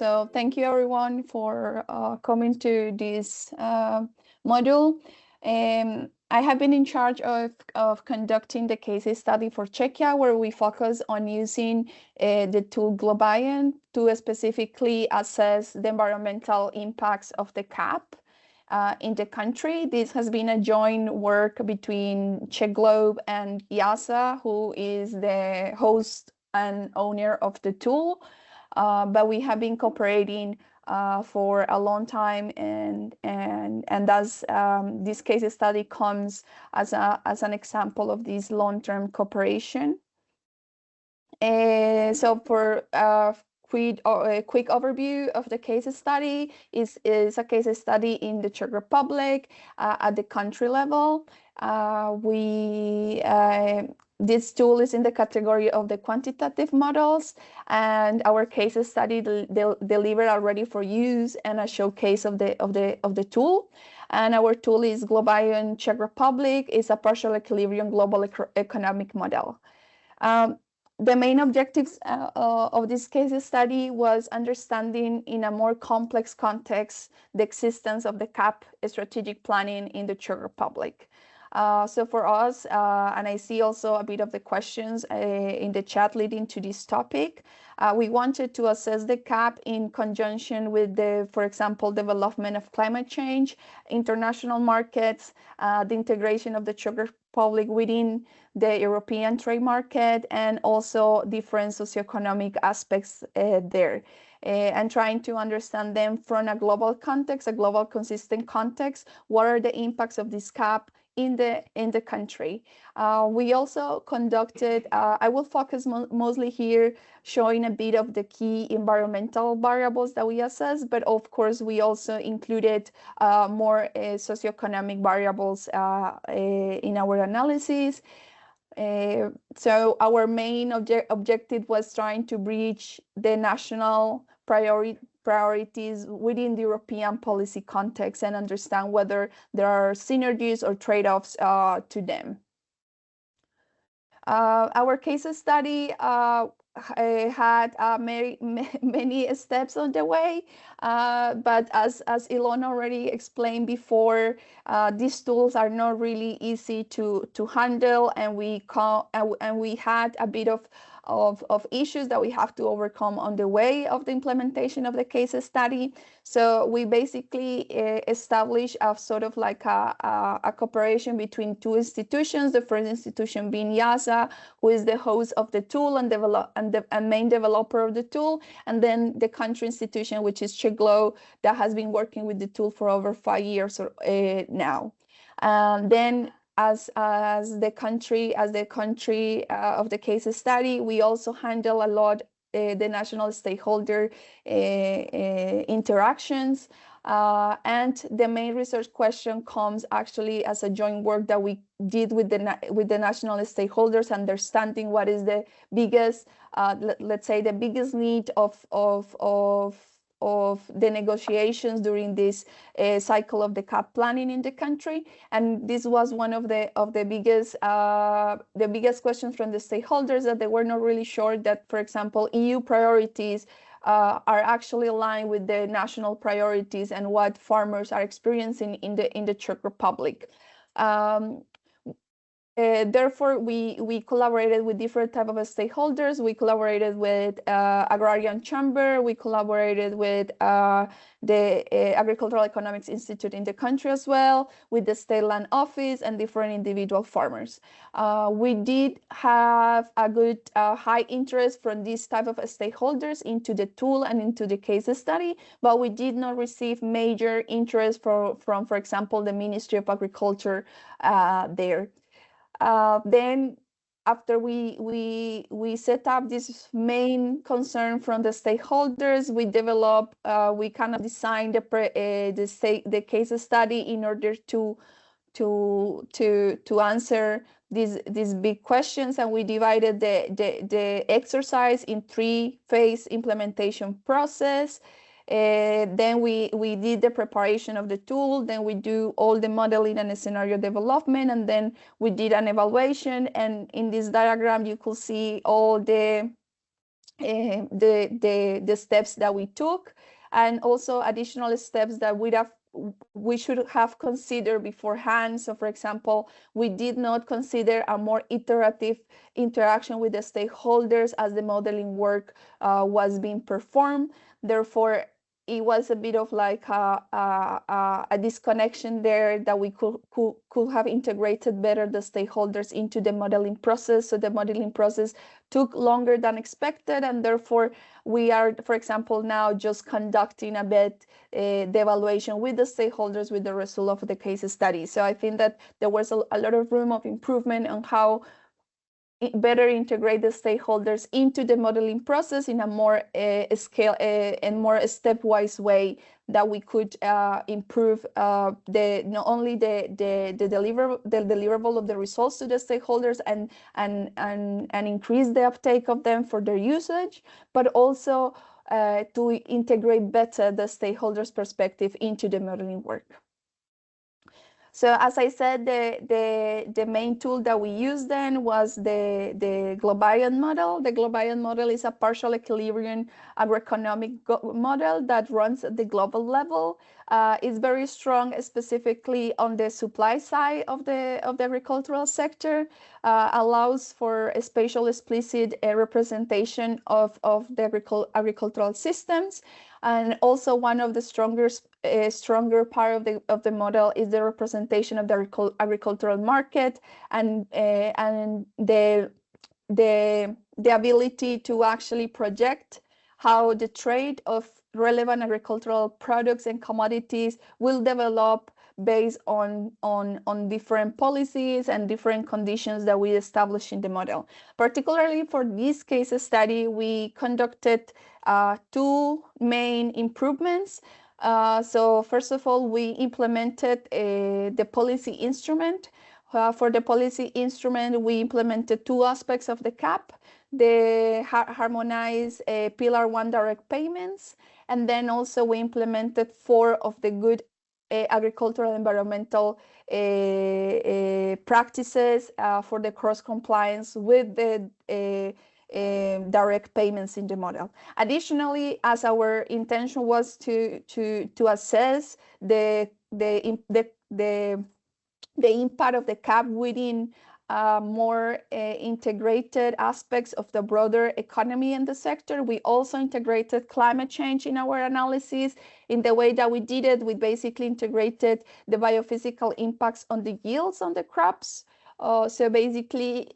So thank you everyone for coming to this module. I have been in charge of conducting the case study for Czechia, where we focus on using the tool VII to specifically assess the environmental impacts of the CAP in the country. This has been a joint work between Czechglobe and IASA, who is the host and owner of the tool. But we have been cooperating for a long time, and thus this case study comes as an example of this long-term cooperation. So for a quick overview of the case study, is a case study in the Czech Republic at the country level. This tool is in the category of the quantitative models, and our case study delivered already for use and a showcase of the tool. And our tool is VII Czech Republic. It's a partial equilibrium global economic model. The main objectives of this case study was understanding in a more complex context the existence of the CAP strategic planning in the Czech Republic. So for us, and I see also a bit of the questions in the chat leading to this topic, we wanted to assess the CAP in conjunction with the, for example, development of climate change, international markets, the integration of the Czech Republic within the European trade market, and also different socioeconomic aspects there. And trying to understand them from a global context, a global consistent context. What are the impacts of this CAP in the country? We also conducted, I will focus mostly here, showing a bit of the key environmental variables that we assess, but of course we also included more socioeconomic variables in our analysis. So our main objective was trying to bridge the national priorities within the European policy context and understand whether there are synergies or trade-offs to them. Our case study had many steps on the way, but as Ilona already explained before, these tools are not really easy to handle, and we had a bit of issues that we have to overcome on the way of the implementation of the case study. So we basically established a sort of like a cooperation between two institutions. The first institution being IASA, who is the host of the tool and main developer of the tool, and then the country institution, which is Czechglobe, that has been working with the tool for over 5 years now. Then as the country of the case study, we also handle a lot the national stakeholder interactions, and the main research question comes actually as a joint work that we did with the national stakeholders, understanding what is the biggest, let's say, the biggest need of the negotiations during this cycle of the CAP planning in the country. And this was one of the biggest questions from the stakeholders, that they were not really sure that, for example, EU priorities are actually aligned with the national priorities and what farmers are experiencing in the Czech Republic. Therefore, we collaborated with different type of stakeholders. We collaborated with Agrarian Chamber. We collaborated with the Agricultural Economics Institute in the country as well, with the State Land Office and different individual farmers. We did have a good high interest from these type of stakeholders into the tool and into the case study, but we did not receive major interest from, for example, the Ministry of Agriculture there. Then after we set up this main concern from the stakeholders, we developed, we kind of designed the case study in order to answer these big questions, and we divided the exercise in 3-phase implementation process. Then we did the preparation of the tool, then we do all the modeling and the scenario development, and then we did an evaluation. And in this diagram you could see all the the steps that we took, and also additional steps that we should have considered beforehand. So for example, we did not consider a more iterative interaction with the stakeholders as the modeling work was being performed. Therefore, it was a bit of like a disconnection there, that we could have integrated better the stakeholders into the modeling process. So the modeling process took longer than expected, and therefore we are, for example, now just conducting a bit the evaluation with the stakeholders with the result of the case study. So I think that there was a lot of room of improvement on how better integrate the stakeholders into the modeling process in a more scale and more stepwise way, that we could improve not only the deliverable of the results to the stakeholders and increase the uptake of them for their usage, but also to integrate better the stakeholders' perspective into the modeling work. So as I said, the main tool that we used then was the Globian model. The Globian model is a partial equilibrium agroeconomic model that runs at the global level. It's very strong, specifically on the supply side of the agricultural sector. Allows for a spatial explicit representation of the agricultural systems. And also one of the stronger part of the model is the representation of the agricultural market, and the ability to actually project how the trade of relevant agricultural products and commodities will develop based on different policies and different conditions that we establish in the model. Particularly for this case study, we conducted two main improvements. So first of all, we implemented the policy instrument. For the policy instrument, we implemented two aspects of the CAP: the harmonized Pillar 1 direct payments, and then also we implemented 4 of the good agricultural environmental practices for the cross compliance with the direct payments in the model. Additionally, as our intention was to assess the impact of the CAP within more integrated aspects of the broader economy in the sector, we also integrated climate change in our analysis. In the way that we did it, we basically integrated the biophysical impacts on the yields on the crops. So basically,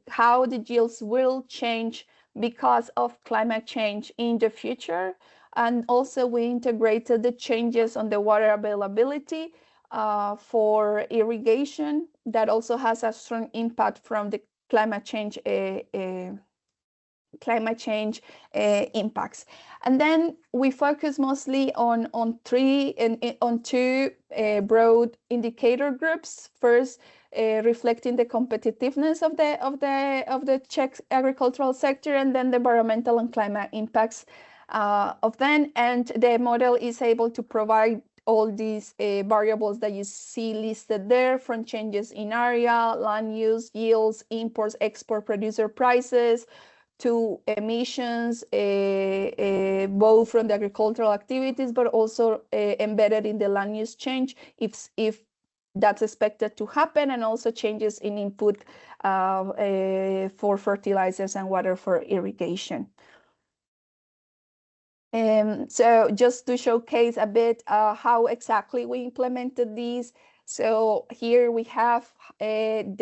how the yields will change because of climate change in the future. And also we integrated the changes on the water availability for irrigation that also has a strong impact from the climate change impacts. And then we focus mostly on two broad indicator groups. First, reflecting the competitiveness of the Czech agricultural sector, and then the environmental and climate impacts of them. And the model is able to provide all these variables that you see listed there, from changes in area, land use, yields, imports, export, producer prices, to emissions, both from the agricultural activities, but also embedded in the land use change, if that's expected to happen, and also changes in input for fertilizers and water for irrigation. So just to showcase a bit how exactly we implemented these. So here we have in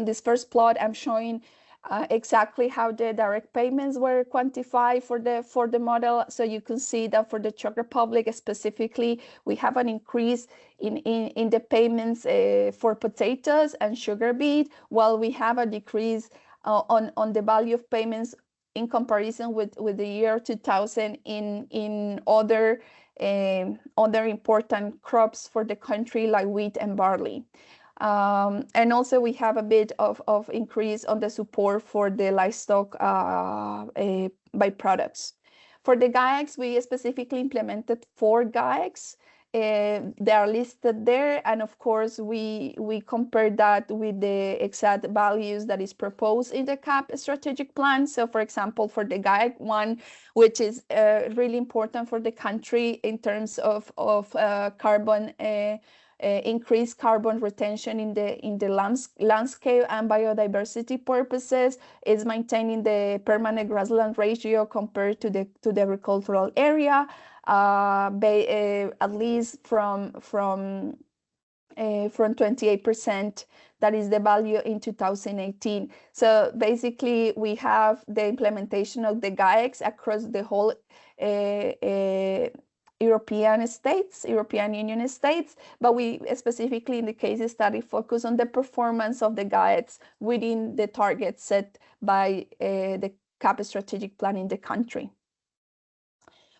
this first plot, I'm showing exactly how the direct payments were quantified for the model. So you can see that for the Czech Republic specifically, we have an increase in the payments for potatoes and sugar beet, while we have a decrease on the value of payments in comparison with the year 2000 in other important crops for the country, like wheat and barley. And also we have a bit of increase on the support for the livestock byproducts. For the GAEX, we specifically implemented 4 GAEX. They are listed there, and of course we compare that with the exact values that is proposed in the CAP strategic plan. So for example, for the GAEC one, which is really important for the country in terms of carbon increased carbon retention in the landscape and biodiversity purposes, is maintaining the permanent grassland ratio compared to the agricultural area, at least from 28%. That is the value in 2018. So basically, we have the implementation of the GAECs across the whole European Union states, but we specifically in the case study focus on the performance of the GAECs within the targets set by the CAP strategic plan in the country.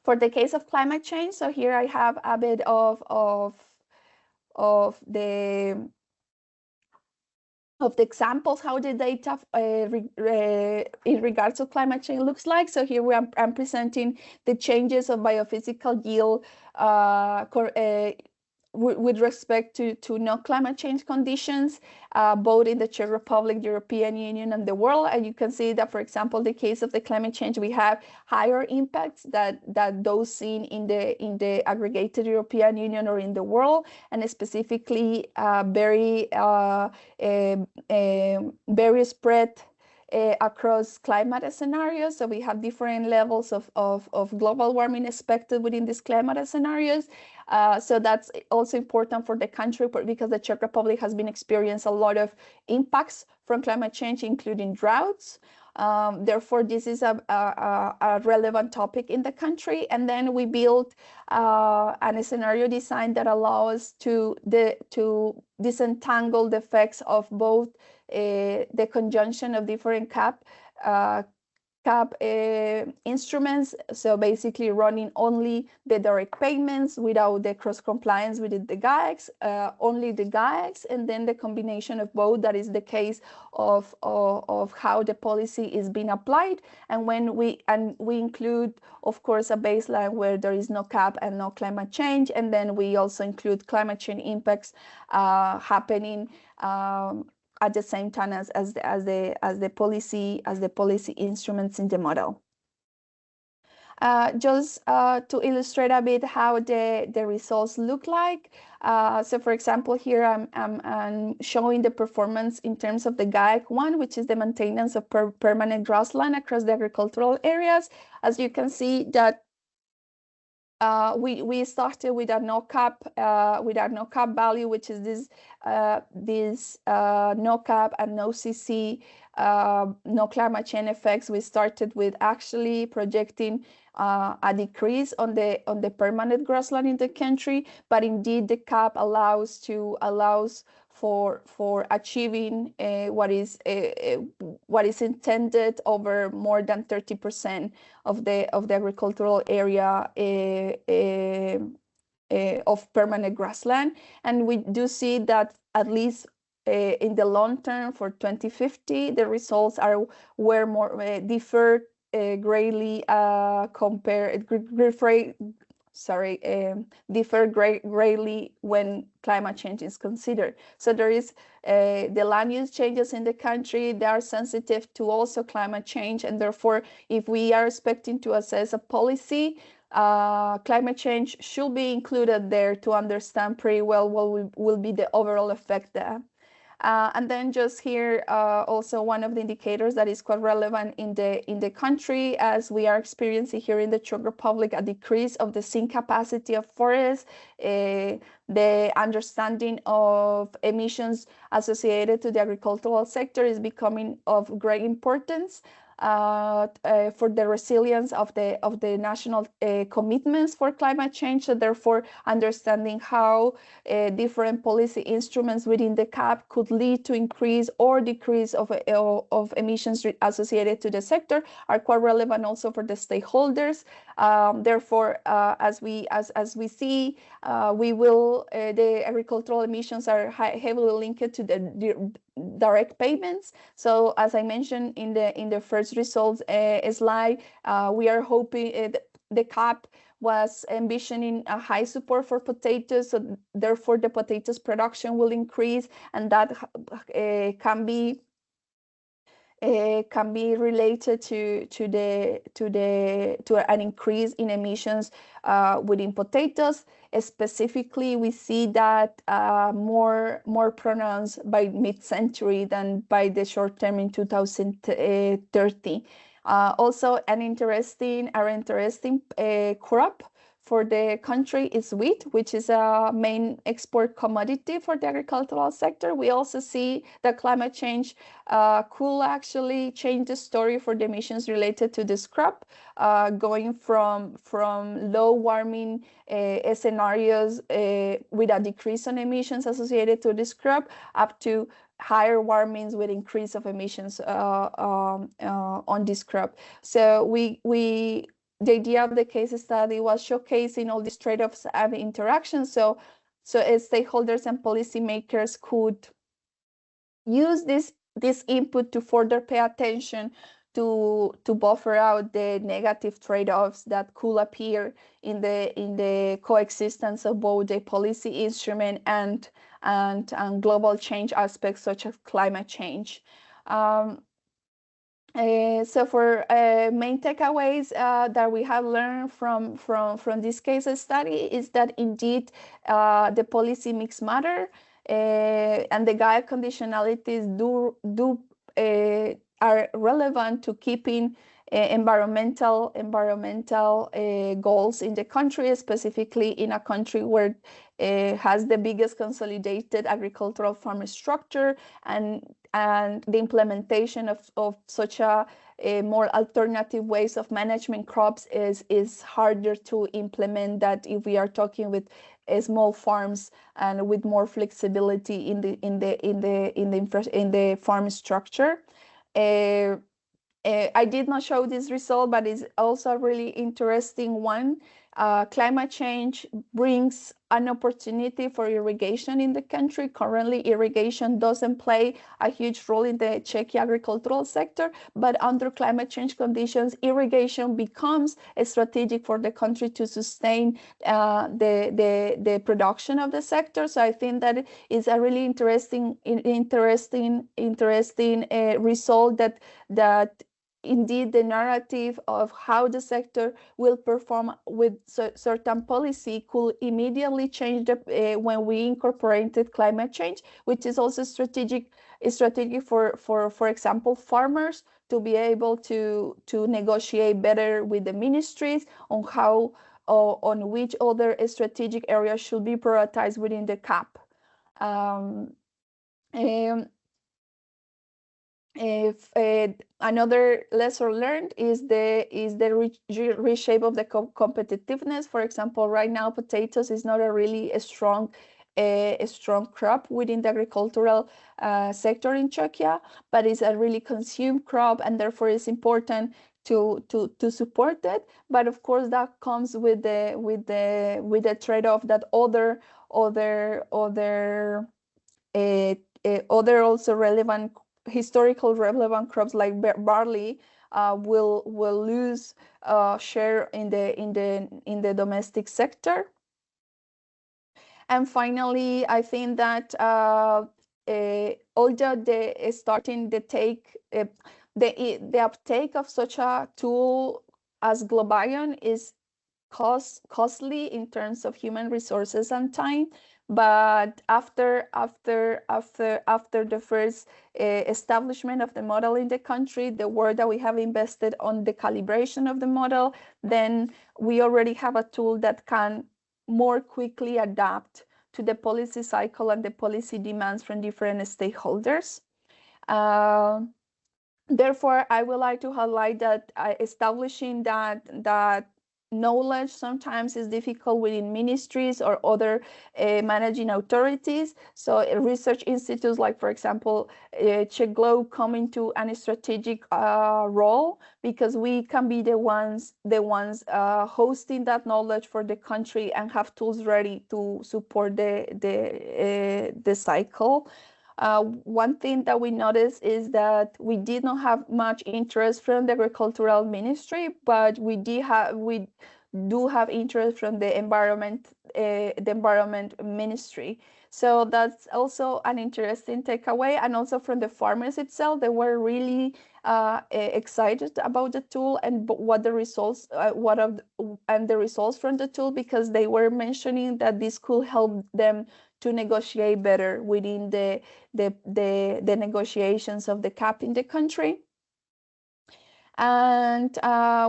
For the case of climate change, so here I have a bit of the examples how the data in regards to climate change looks like. So here I'm presenting the changes of biophysical yield with respect to no climate change conditions, both in the Czech Republic, European Union, and the world. And you can see that, for example, the case of the climate change, we have higher impacts that those seen in the aggregated European Union or in the world, and specifically very spread across climate scenarios. So we have different levels of global warming expected within these climate scenarios. So that's also important for the country because the Czech Republic has been experiencing a lot of impacts from climate change, including droughts. Therefore, this is a relevant topic in the country. And then we built a scenario design that allows to disentangle the effects of both the conjunction of different CAP instruments, so basically running only the direct payments without the cross compliance with the GAECs, only the GAECs, and then the combination of both. That is the case of how the policy is being applied, and when we include, of course, a baseline where there is no CAP and no climate change, and then we also include climate change impacts happening at the same time as the policy instruments in the model. Just to illustrate a bit how the results look like. So for example, here I'm showing the performance in terms of the GAEC one, which is the maintenance of permanent grassland across the agricultural areas. As you can see that we started with a no cap value, which is this no cap and no CC, no climate change effects. We started with actually projecting a decrease on the permanent grassland in the country, but indeed the cap allows for achieving what is intended over more than 30% of the agricultural area of permanent grassland. And we do see that at least in the long term for 2050, the results were more differed greatly differ greatly when climate change is considered. So there is the land use changes in the country. They are sensitive to also climate change, and therefore, if we are expecting to assess a policy, climate change should be included there to understand pretty well what will be the overall effect there. And then just here, also one of the indicators that is quite relevant in the country, as we are experiencing here in the Czech Republic, a decrease of the sink capacity of forests, the understanding of emissions associated to the agricultural sector is becoming of great importance. For the resilience of the national commitments for climate change. So therefore, understanding how different policy instruments within the CAP could lead to increase or decrease of emissions associated to the sector are quite relevant also for the stakeholders. Therefore, as we see, the agricultural emissions are heavily linked to the direct payments. So as I mentioned in the first results slide, we are hoping the CAP was envisioning a high support for potatoes, so therefore the potatoes production will increase, and that can be related to an increase in emissions within potatoes. Specifically, we see that more pronounced by mid-century than by the short term in 2030. Also, an interesting crop for the country is wheat, which is a main export commodity for the agricultural sector. We also see that climate change could actually change the story for the emissions related to this crop, going from low warming scenarios with a decrease on emissions associated to this crop up to higher warmings with increase of emissions on this crop. So the idea of the case study was showcasing all these trade-offs and interactions, so stakeholders and policymakers could use this input to further pay attention to buffer out the negative trade-offs that could appear in the coexistence of both the policy instrument and global change aspects such as climate change. So for main takeaways that we have learned from this case study is that indeed the policy mix matter, and the guide conditionalities are relevant to keeping environmental goals in the country, specifically in a country where has the biggest consolidated agricultural farm structure, and the implementation of such a more alternative ways of management crops is harder to implement that if we are talking with small farms and with more flexibility in the farm structure. I did not show this result, but it's also a really interesting one. Climate change brings an opportunity for irrigation in the country. Currently, irrigation doesn't play a huge role in the Czech agricultural sector, but under climate change conditions, irrigation becomes strategic for the country to sustain the production of the sector. So I think that is a really interesting result that indeed the narrative of how the sector will perform with certain policy could immediately change when we incorporated climate change, which is also strategic for example, farmers to be able to negotiate better with the ministries on how on which other strategic areas should be prioritized within the CAP. If another lesson learned is the reshape of the competitiveness. For example, right now potatoes is not a really strong crop within the agricultural sector in Czechia, but it's a really consumed crop, and therefore it's important to support it. But of course that comes with the trade-off that other also relevant historical relevant crops like barley will lose share in the domestic sector. And finally, I think that although the uptake of such a tool as Globion is costly in terms of human resources and time, but after the first establishment of the model in the country, the work that we have invested on the calibration of the model, then we already have a tool that can more quickly adapt to the policy cycle and the policy demands from different stakeholders. Therefore, I would like to highlight that establishing that knowledge sometimes is difficult within ministries or other managing authorities. So research institutes like, for example, Czechglobe come into a strategic role, because we can be the ones hosting that knowledge for the country and have tools ready to support the cycle. One thing that we noticed is that we did not have much interest from the agricultural ministry, but we do have interest from the environment ministry. So that's also an interesting takeaway. And also from the farmers itself, they were really excited about the tool and what the results, and the results from the tool, because they were mentioning that this could help them to negotiate better within the negotiations of the CAP in the country. And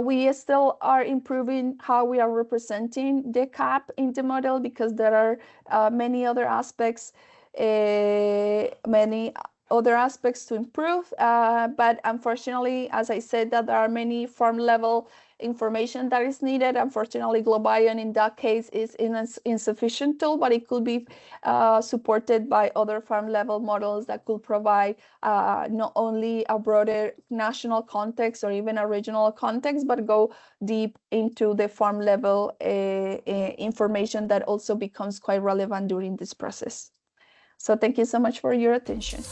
we still are improving how we are representing the CAP in the model, because there are many other aspects to improve, but unfortunately, as I said, that there are many farm level information that is needed. Unfortunately, GloBiome in that case is insufficient tool, but it could be supported by other farm level models that could provide not only a broader national context or even a regional context, but go deep into the farm level information that also becomes quite relevant during this process. So thank you so much for your attention.